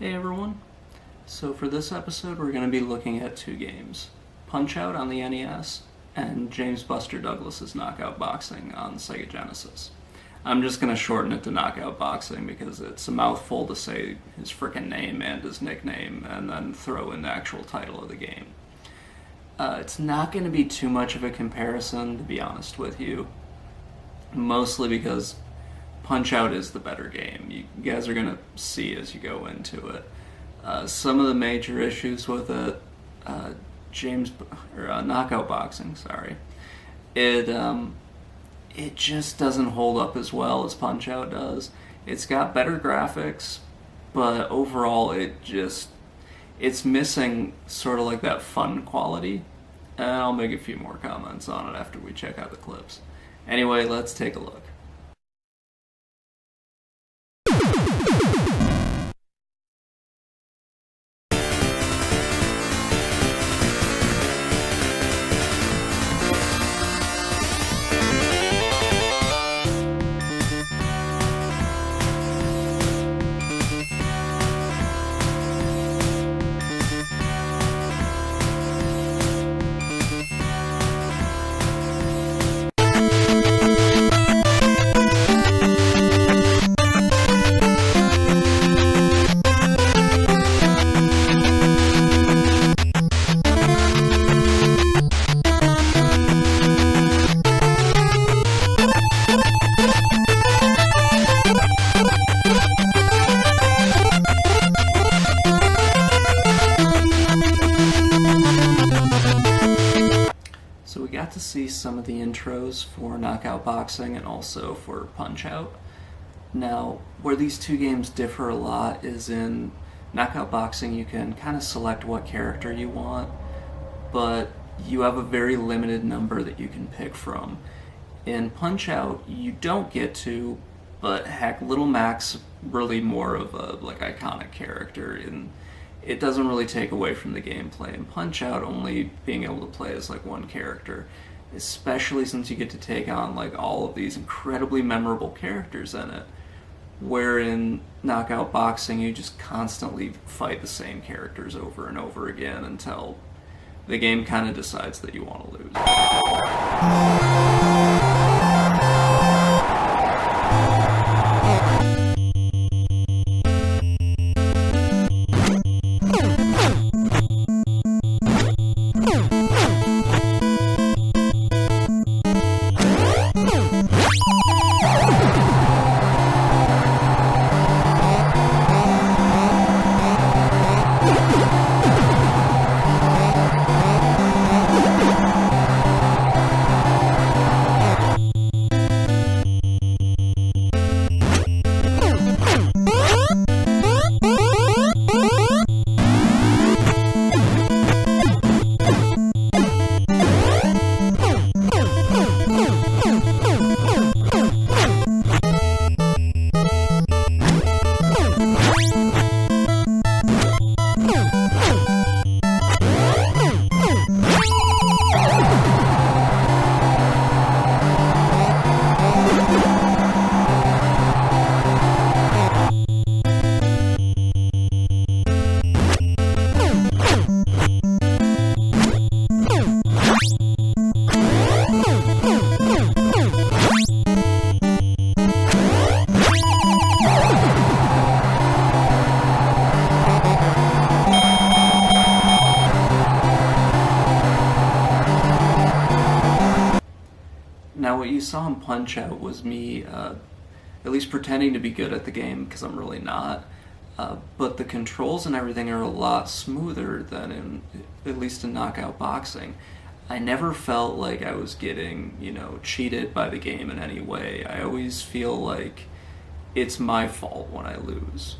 Hey everyone. So for this episode we're going to be looking at two games. Punchout on the NES and James Buster Douglas's Knockout Boxing on Sega Genesis. I'm just going to shorten it to Knockout Boxing because it's a mouthful to say his frickin' name and his nickname and then throw in the actual title of the game. It's not going to be too much of a comparison, to be honest with you. Mostly because Punch-Out is the better game. You guys are going to see as you go into it. Some of the major issues with it, Knockout Boxing, sorry, it just doesn't hold up as well as Punch-Out does. It's got better graphics, but overall it's missing sort of like that fun quality. And I'll make a few more comments on it after we check out the clips. Anyway, let's take a look. So we got to see some of the intros for Knockout Boxing and also for Punch-Out. Now, where these two games differ a lot is in Knockout Boxing you can kind of select what character you want, but you have a very limited number that you can pick from. In Punch-Out, you don't get to, but heck, Little Mac's really more of a iconic character, and it doesn't really take away from the gameplay. In Punch-Out, only being able to play as one character, especially since you get to take on all of these incredibly memorable characters in it. Where in Knockout Boxing, you just constantly fight the same characters over and over again until the game kind of decides that you want to lose. Now, what you saw in Punch-Out was me at least pretending to be good at the game, because I'm really not. But the controls and everything are a lot smoother than at least in Knockout Boxing. I never felt like I was getting, cheated by the game in any way. I always feel like it's my fault when I lose.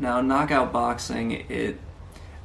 Now, knockout boxing,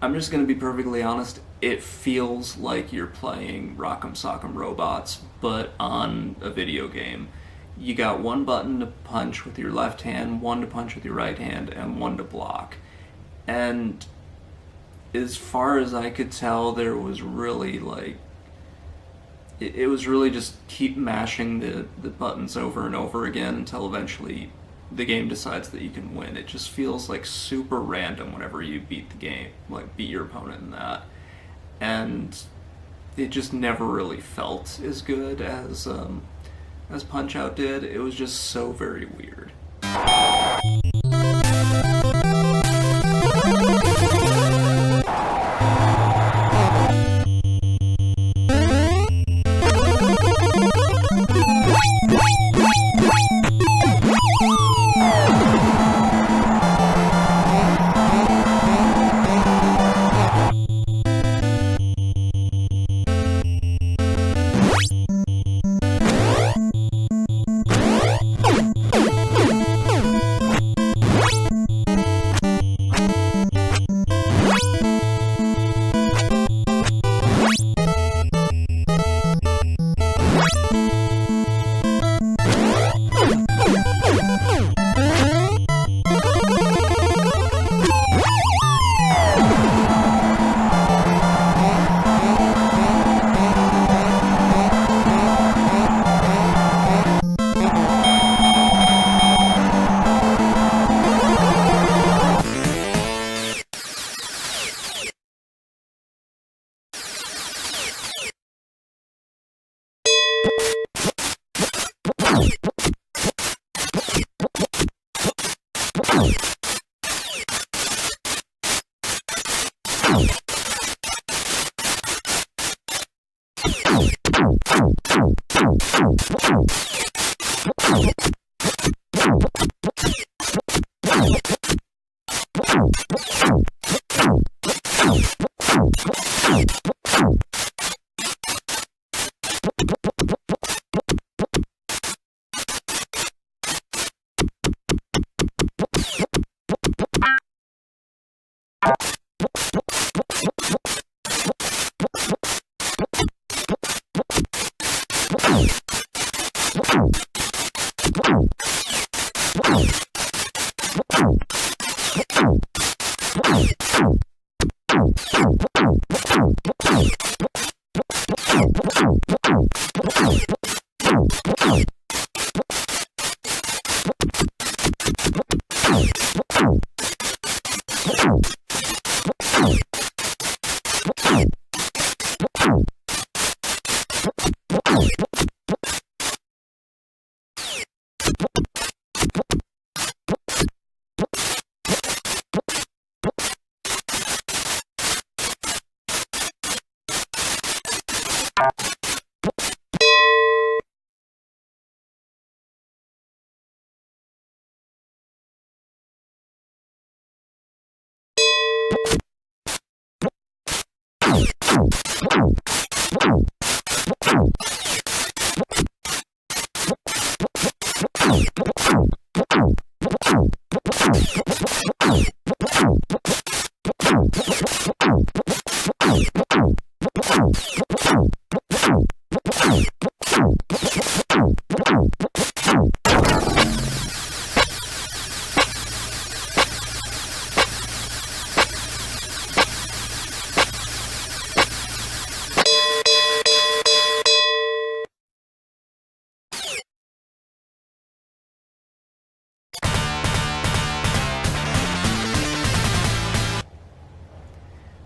I'm just going to be perfectly honest, it feels like you're playing Rock'em Sock'em Robots, but on a video game. You got one button to punch with your left hand, one to punch with your right hand, and one to block. And as far as I could tell, there was really it was really just keep mashing the buttons over and over again until eventually the game decides that you can win. It just feels like super random whenever you beat the game, like beat your opponent in that. And it just never really felt as good as Punch-Out did. It was just so very weird.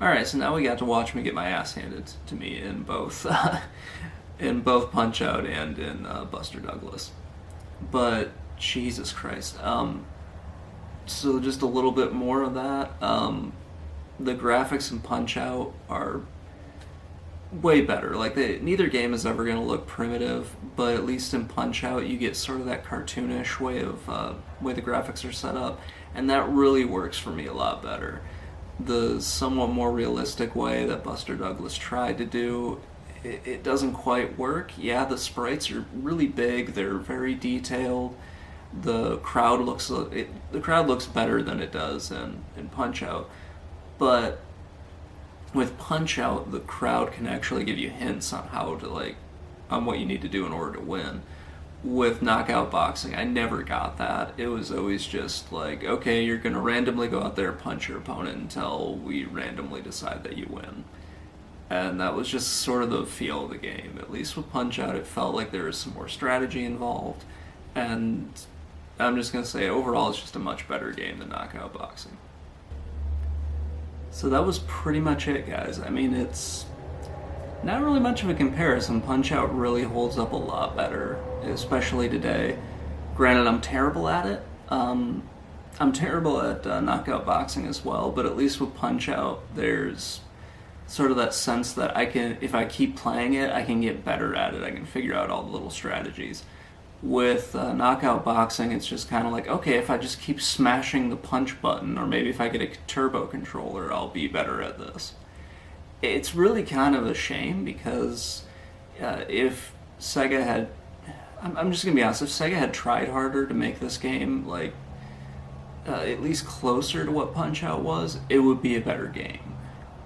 Alright, so now we got to watch me get my ass handed to me in both in both Punch-Out and in Buster Douglas. But Jesus Christ. So just a little bit more of that. The graphics in Punch-Out are way better. Like, neither game is ever going to look primitive, but at least in Punch-Out you get sort of that cartoonish way the graphics are set up, and that really works for me a lot better. The somewhat more realistic way that Buster Douglas tried to do, it doesn't quite work. Yeah, the sprites are really big, they're very detailed. The crowd looks better than it does in Punch-Out, but with Punch-Out, the crowd can actually give you hints on on what you need to do in order to win. With knockout boxing, I never got that. It was always just like, okay, you're going to randomly go out there and punch your opponent until we randomly decide that you win. And that was just sort of the feel of the game. At least with Punch-Out, it felt like there was some more strategy involved. And I'm just going to say, overall, it's just a much better game than knockout boxing. So that was pretty much it, guys. I mean, it's not really much of a comparison. Punch-Out really holds up a lot better, especially today. Granted, I'm terrible at it. I'm terrible at knockout boxing as well, but at least with Punch-Out, there's sort of that sense that if I keep playing it, I can get better at it. I can figure out all the little strategies. With knockout boxing, it's just kind of like, okay, if I just keep smashing the punch button, or maybe if I get a turbo controller, I'll be better at this. It's really kind of a shame, because if Sega had... I'm just going to be honest, if Sega had tried harder to make this game, at least closer to what Punch-Out was, it would be a better game.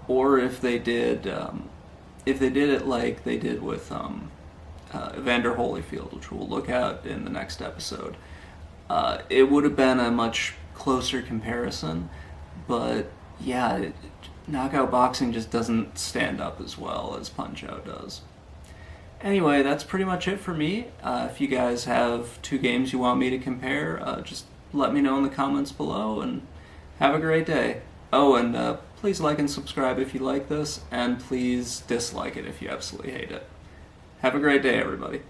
Or if they did it like they did with... Evander Holyfield, which we'll look at in the next episode. It would have been a much closer comparison, but yeah, knockout boxing just doesn't stand up as well as Punch-Out does. Anyway, that's pretty much it for me. If you guys have two games you want me to compare, just let me know in the comments below, and have a great day. Oh, and please like and subscribe if you like this, and please dislike it if you absolutely hate it. Have a great day, everybody.